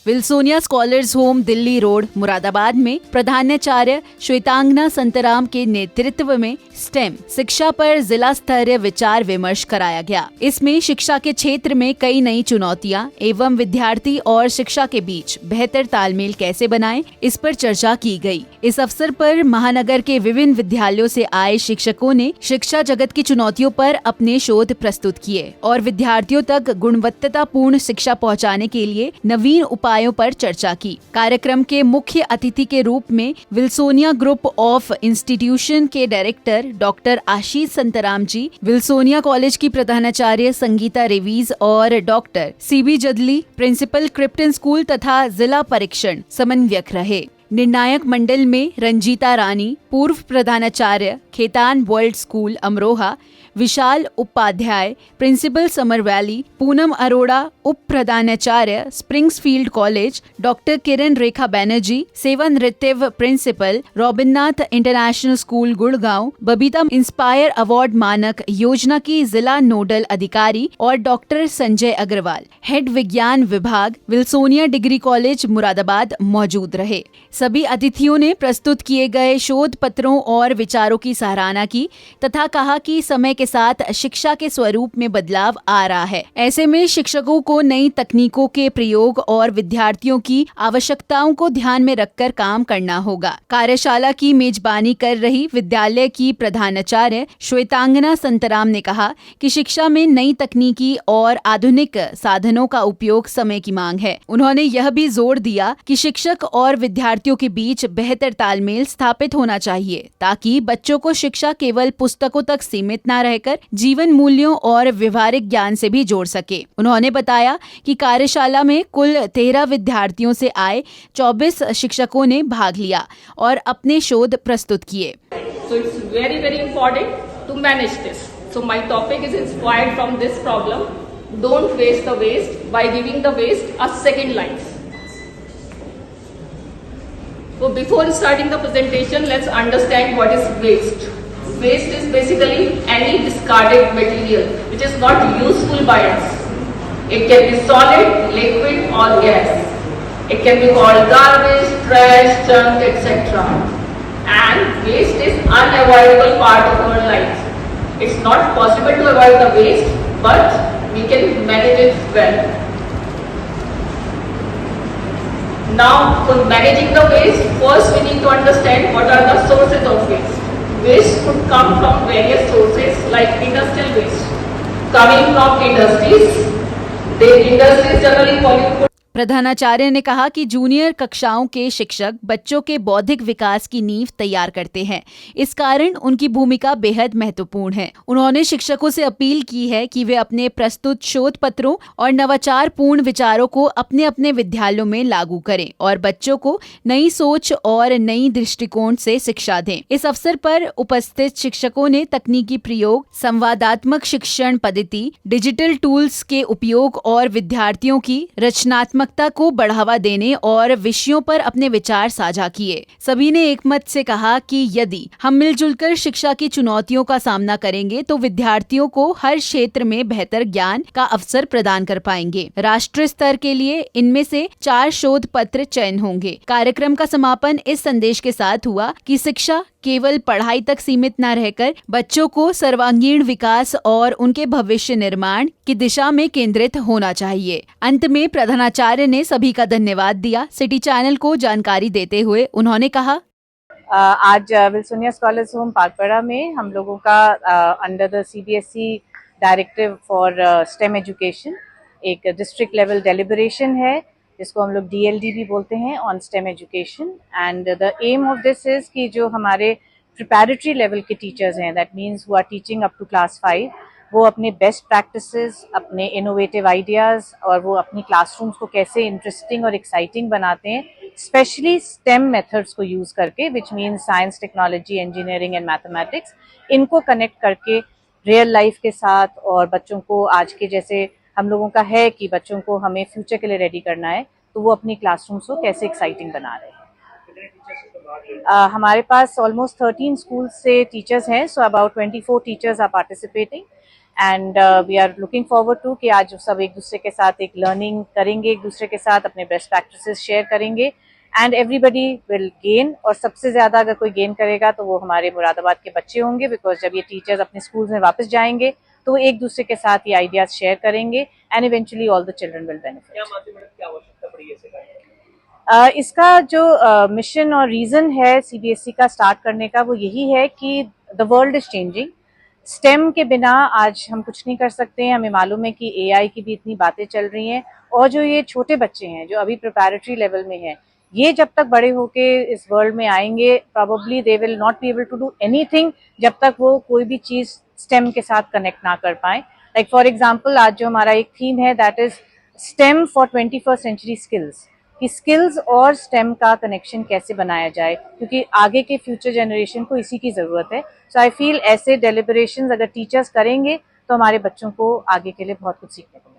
Wilsonia scholars home Delhi road Moradabad में प्रधानाचार्य श्वेतांगना संतराम के नेतृत्व में स्टेम शिक्षा पर जिला स्तरीय विचार विमर्श कराया गया। इसमें शिक्षा के क्षेत्र में कई नई चुनौतियां एवं विद्यार्थी और शिक्षा के बीच बेहतर तालमेल कैसे बनाएं, इस पर चर्चा की गई। इस अवसर पर महानगर के विभिन्न विद्यालयों से आए शिक्षकों ने शिक्षा जगत की चुनौतियों पर अपने शोध प्रस्तुत किए और विद्यार्थियों तक गुणवत्तापूर्ण शिक्षा पहुंचाने के लिए नवीन उपायों पर चर्चा की। कार्यक्रम के मुख्य अतिथि के रूप में विल्सोनिया ग्रुप ऑफ इंस्टीट्यूशन के director doctor Ashish Santram ji, Wilsonia college की प्रधानाचार्य संगीता रेवीज और डॉक्टर सीबी जदली, प्रिंसिपल क्रिप्टन स्कूल तथा जिला परीक्षण समन्वयक रहे। निर्णायक मंडल में रंजीता रानी, पूर्व प्रधानाचार्य Khaitan world school Amroha, Vishal Upadhyay, principal Summer Valley, Poonam Arora, उप प्रधानाचार्य Springfield college, doctor Kiran Rekha Banerjee, सेवानिवृत्त principal Rabindranath international school Gurgaon, Babita inspire award Manak योजना की जिला नोडल अधिकारी और डॉक्टर संजय अग्रवाल, हेड विज्ञान विभाग, विल्सोनिया डिग्री कॉलेज मुरादाबाद मौजूद रहे। सभी अतिथियों ने प्रस्तुत किए गए शोध पत्रों और विचारों की सराहना की तथा कहा कि समय के साथ शिक्षा के स्वरूप में बदलाव आ रहा है। ऐसे में शिक्षकों को नई तकनीकों के प्रयोग और विद्यार्थियों की आवश्यकताओं को ध्यान में रखकर काम करना होगा। कार्यशाला की मेजबानी कर रही विद्यालय की प्रधानाचार्य श्वेतांगना संतराम ने कहा कि शिक्षा में नई तकनीकी और आधुनिक साधनों का उपयोग समय की मांग है। उन्होंने यह भी जोर दिया कि शिक्षक और विद्यार्थियों के बीच बेहतर तालमेल स्थापित होना चाहिए ताकि बच्चों को शिक्षा केवल पुस्तकों तक सीमित न रहकर जीवन मूल्यों और व्यवहारिक ज्ञान से भी जोड़ सके। उन्होंने बताया कि कार्यशाला में कुल 13 विद्यार्थियों से आए 24 शिक्षकों ने भाग लिया और अपने शोध प्रस्तुत किए। So it's very very important to manage this. So my topic is inspired from this problem. Don't waste the waste by giving the waste a second life. So before starting the presentation, let's understand what is waste. Waste is basically any discarded material which is not useful by us. It can be solid, liquid or gas. It can be called garbage, trash, junk, etc. And waste is unavoidable part of our life. It's not possible to avoid the waste, but we can manage it well. Now, for managing the waste, first we need to understand what are the sources of waste. Waste could come from various sources like industrial waste. Coming from industries, the industries generally pollute. प्रधानाचार्य ने कहा कि junior कक्षाओं के शिक्षक बच्चों के बौद्धिक विकास की नींव तैयार करते हैं। इस कारण उनकी भूमिका बेहद महत्वपूर्ण है। उन्होंने शिक्षकों से अपील की है कि वे अपने प्रस्तुत शोध पत्रों और नवाचारपूर्ण विचारों को अपने अपने विद्यालयों में लागू करें और बच्चों को नई सोच और नई दृष्टिकोण से शिक्षा दें। इस अवसर पर उपस्थित शिक्षकों ने तकनीकी प्रयोग, संवादात्मक शिक्षण पद्धति, डिजिटल टूल्स के उपयोग और विद्यार्थियों की रचनात्मक को बढ़ावा देने और विषयों पर अपने विचार साझा किए। सभी ने एकमत से कहा कि यदि हम मिलजुल कर शिक्षा की चुनौतियों का सामना करेंगे तो विद्यार्थियों को हर क्षेत्र में बेहतर ज्ञान का अवसर प्रदान कर पाएंगे। राष्ट्रीय स्तर के लिए इनमें से 4 शोध पत्र चयन होंगे। कार्यक्रम का समापन इस संदेश के साथ हुआ कि शिक्षा केवल पढ़ाई तक सीमित न रहकर बच्चों को सर्वांगीण विकास और उनके भविष्य निर्माण की दिशा में केंद्रित होना चाहिए। अंत में प्रधानाचार्य ने सभी का धन्यवाद दिया। सिटी चैनल को जानकारी देते हुए उन्होंने कहा, आज विल्सोनिया स्कॉलर्स होम पाकपड़ा में हम लोगों का under the CBSE directive for STEM education एक डिस्ट्रिक्ट लेवल डेलिब्रेशन है जिसको हम लोग DLD भी बोलते हैं on STEM education. And the aim of this is कि जो हमारे प्रिपैरेटरी लेवल के टीचर्स हैं, that means who are teaching up to class 5, वो अपने बेस्ट प्रैक्टिसेस, अपने इनोवेटिव आइडियाज़ और वो अपनी क्लासरूम्स को कैसे इंटरेस्टिंग और एक्साइटिंग बनाते हैं, स्पेशली स्टेम मेथड्स को यूज़ करके, which means science, technology, engineering and mathematics, इनको कनेक्ट करके रियल लाइफ के साथ और बच्चों को आज के जैसे हम लोगों का है कि बच्चों को हमें फ्यूचर के लिए रेडी करना है, तो वो अपनी क्लासरूम्स को कैसे एक्साइटिंग बना रहे हैं। हमारे पास ऑलमोस्ट 13 स्कूल से टीचर्स हैं, so about 24 teachers are participating and we are looking forward to कि आज सब एक दूसरे के साथ एक लर्निंग करेंगे, एक दूसरे के साथ अपने बेस्ट प्रैक्टिसेस शेयर करेंगे एंड एवरीबडी विल गेन। और सबसे ज्यादा अगर कोई गेन करेगा तो वो हमारे मुरादाबाद के बच्चे होंगे, बिकॉज जब ये टीचर्स अपने स्कूल्स में वापस जाएंगे तो वो एक दूसरे के साथ ये आइडियाज शेयर करेंगे and eventually all the children will benefit. इसका जो मिशन और रीजन है सीबीएसई का स्टार्ट करने का वो यही है कि the world is changing. Stem के बिना आज हम कुछ नहीं कर सकते हैं। हमें मालूम है कि एआई की भी इतनी बातें चल रही हैं और जो ये छोटे बच्चे हैं जो अभी प्रिपैरेटरी लेवल में हैं, ये जब तक बड़े होके इस वर्ल्ड में आएंगे probably they will not be able to do anything जब तक वो कोई भी चीज स्टेम के साथ कनेक्ट ना कर पाए। लाइक फॉर एग्जाम्पल आज जो हमारा एक थीम है that is STEM for 21st century skills, कि स्किल्स और स्टेम का कनेक्शन कैसे बनाया जाए, क्योंकि आगे के फ्यूचर जनरेशन को इसी की जरूरत है। सो आई फील ऐसे डेलिब्रेशंस अगर टीचर्स करेंगे तो हमारे बच्चों को आगे के लिए बहुत कुछ सीखने को